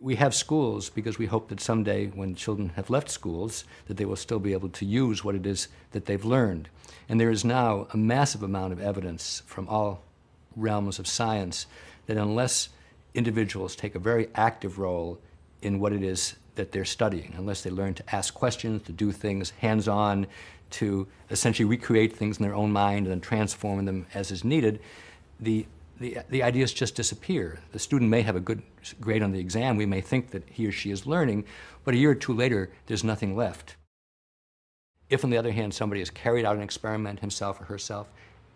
we have schools because we hope that someday when children have left schools that they will still be able to use what it is that they've learned. And there is now a massive amount of evidence from all realms of science that unless individuals take a very active role in what it is that they're studying, unless they learn to ask questions, to do things hands-on, to essentially recreate things in their own mind and then transform them as is needed, the ideas just disappear. The student may have a good grade on the exam. We may think that he or she is learning, but a year or two later, there's nothing left. If, on the other hand, somebody has carried out an experiment, himself or herself,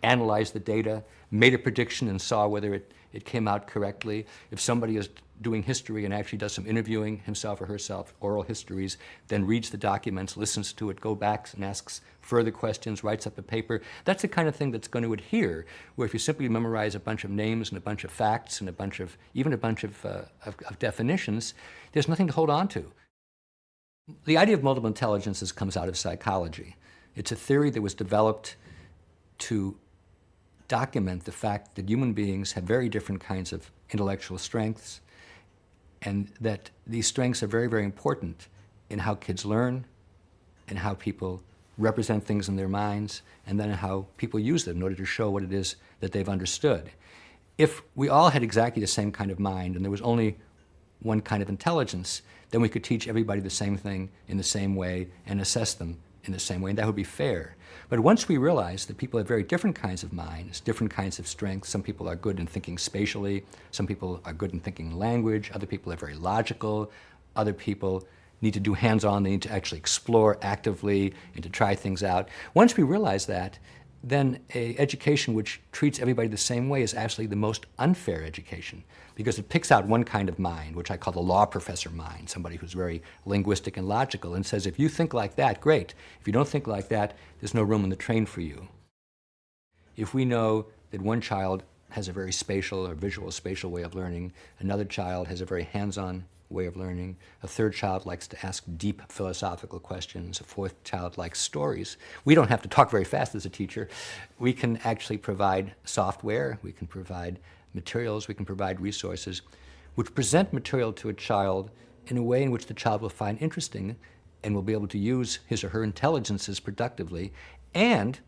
analyzed the data, made a prediction and saw whether it came out correctly, if somebody is doing history and actually does some interviewing, himself or herself, oral histories, then reads the documents, listens to it, go back and asks further questions, writes up a paper, that's the kind of thing that's going to adhere, where if you simply memorize a bunch of names and a bunch of facts and even a bunch of definitions, there's nothing to hold on to. The idea of multiple intelligences comes out of psychology. It's a theory that was developed to document the fact that human beings have very different kinds of intellectual strengths, and that these strengths are very, very important in how kids learn, and how people represent things in their minds, and then how people use them in order to show what it is that they've understood. If we all had exactly the same kind of mind and there was only one kind of intelligence, then we could teach everybody the same thing in the same way and assess them in the same way, and that would be fair. But once we realize that people have very different kinds of minds, different kinds of strengths, some people are good in thinking spatially, some people are good in thinking language, other people are very logical, other people need to do hands-on, they need to actually explore actively and to try things out. Once we realize that, then an education which treats everybody the same way is actually the most unfair education, because it picks out one kind of mind, which I call the law professor mind, somebody who's very linguistic and logical, and says, if you think like that, great. If you don't think like that, there's no room on the train for you. If we know that one child has a very spatial or visual spatial way of learning, another child has a very hands-on way of learning, a third child likes to ask deep philosophical questions, a fourth child likes stories. We don't have to talk very fast as a teacher. We can actually provide software, we can provide materials, we can provide resources which present material to a child in a way in which the child will find interesting and will be able to use his or her intelligences productively, and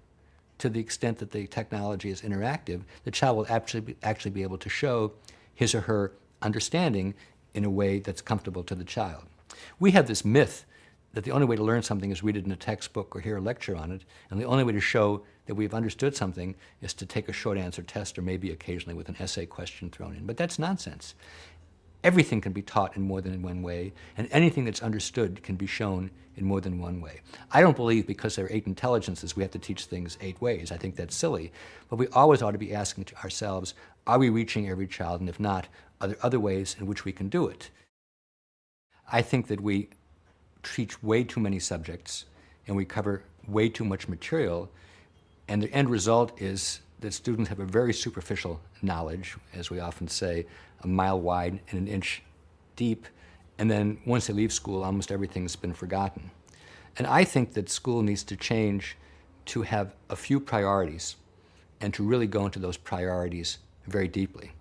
to the extent that the technology is interactive, the child will actually be able to show his or her understanding in a way that's comfortable to the child. We have this myth that the only way to learn something is read it in a textbook or hear a lecture on it, and the only way to show that we've understood something is to take a short answer test or maybe occasionally with an essay question thrown in. But that's nonsense. Everything can be taught in more than one way, and anything that's understood can be shown in more than one way. I don't believe because there are 8 intelligences we have to teach things 8 ways. I think that's silly. But we always ought to be asking ourselves, are we reaching every child? And if not, are there other ways in which we can do it? I think that we teach way too many subjects and we cover way too much material, and the end result is that students have a very superficial knowledge, as we often say, a mile wide and an inch deep, and then once they leave school, almost everything's been forgotten. And I think that school needs to change to have a few priorities and to really go into those priorities very deeply.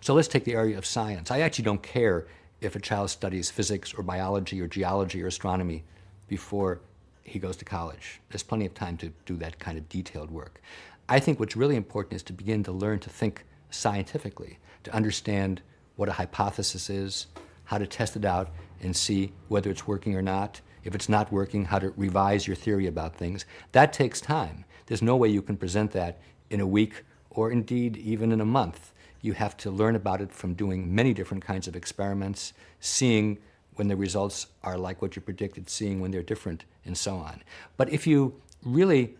So let's take the area of science. I actually don't care if a child studies physics or biology or geology or astronomy before he goes to college. There's plenty of time to do that kind of detailed work. I think what's really important is to begin to learn to think scientifically, to understand what a hypothesis is, how to test it out and see whether it's working or not. If it's not working, how to revise your theory about things. That takes time. There's no way you can present that in a week or indeed even in a month. You have to learn about it from doing many different kinds of experiments, seeing when the results are like what you predicted, seeing when they're different, and so on. But if you really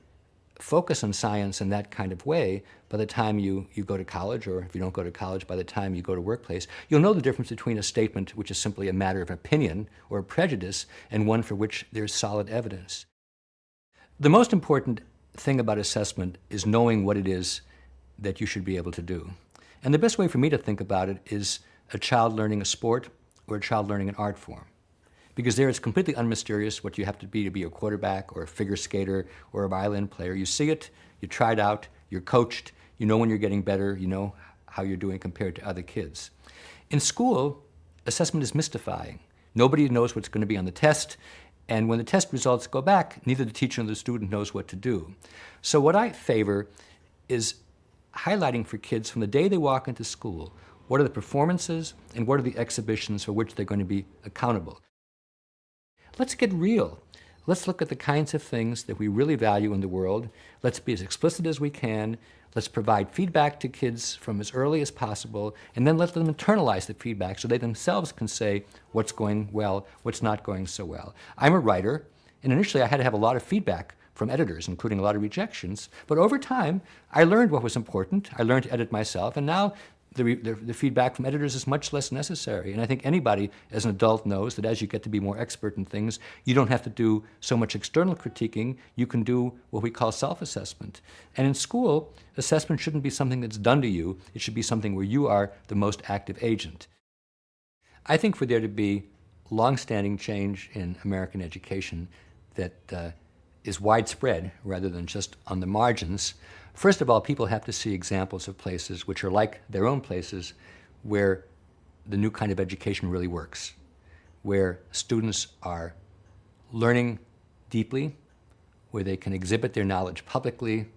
focus on science in that kind of way, by the time you go to college, or if you don't go to college, by the time you go to workplace, you'll know the difference between a statement which is simply a matter of opinion or a prejudice and one for which there's solid evidence. The most important thing about assessment is knowing what it is that you should be able to do. And the best way for me to think about it is a child learning a sport or a child learning an art form. Because there it's completely unmysterious what you have to be a quarterback or a figure skater or a violin player. You see it, you try it out, you're coached, you know when you're getting better, you know how you're doing compared to other kids. In school, assessment is mystifying. Nobody knows what's going to be on the test, and when the test results go back, neither the teacher nor the student knows what to do. So what I favor is highlighting for kids from the day they walk into school, what are the performances and what are the exhibitions for which they're going to be accountable. Let's get real. Let's look at the kinds of things that we really value in the world. Let's be as explicit as we can. Let's provide feedback to kids from as early as possible, and then let them internalize the feedback so they themselves can say what's going well, what's not going so well. I'm a writer, and initially I had to have a lot of feedback from editors, including a lot of rejections. But over time, I learned what was important. I learned to edit myself, and now the feedback from editors is much less necessary. And I think anybody as an adult knows that as you get to be more expert in things, you don't have to do so much external critiquing. You can do what we call self-assessment. And in school, assessment shouldn't be something that's done to you. It should be something where you are the most active agent. I think for there to be long-standing change in American education that is widespread rather than just on the margins, first of all, people have to see examples of places which are like their own places where the new kind of education really works, where students are learning deeply, where they can exhibit their knowledge publicly,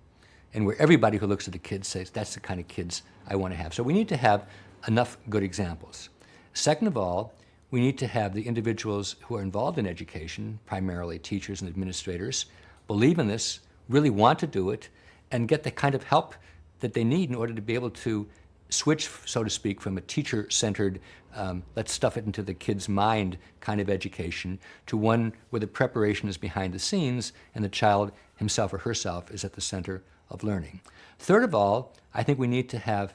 and where everybody who looks at the kids says, that's the kind of kids I want to have. So we need to have enough good examples. Second of all, we need to have the individuals who are involved in education, primarily teachers and administrators, believe in this, really want to do it, and get the kind of help that they need in order to be able to switch, so to speak, from a teacher-centered, let's stuff it into the kid's mind kind of education to one where the preparation is behind the scenes and the child himself or herself is at the center of learning. Third of all, I think we need to have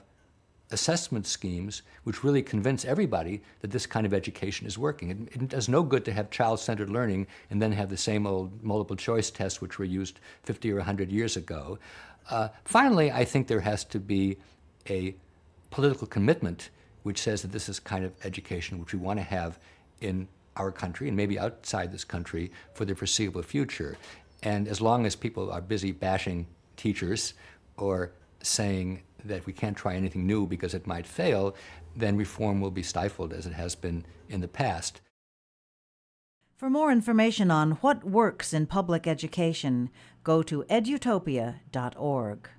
assessment schemes which really convince everybody that this kind of education is working. It does no good to have child-centered learning and then have the same old multiple choice tests which were used 50 or 100 years ago. Finally, I think there has to be a political commitment which says that this is kind of education which we want to have in our country and maybe outside this country for the foreseeable future. And as long as people are busy bashing teachers or saying that we can't try anything new because it might fail, then reform will be stifled as it has been in the past. For more information on what works in public education, go to edutopia.org.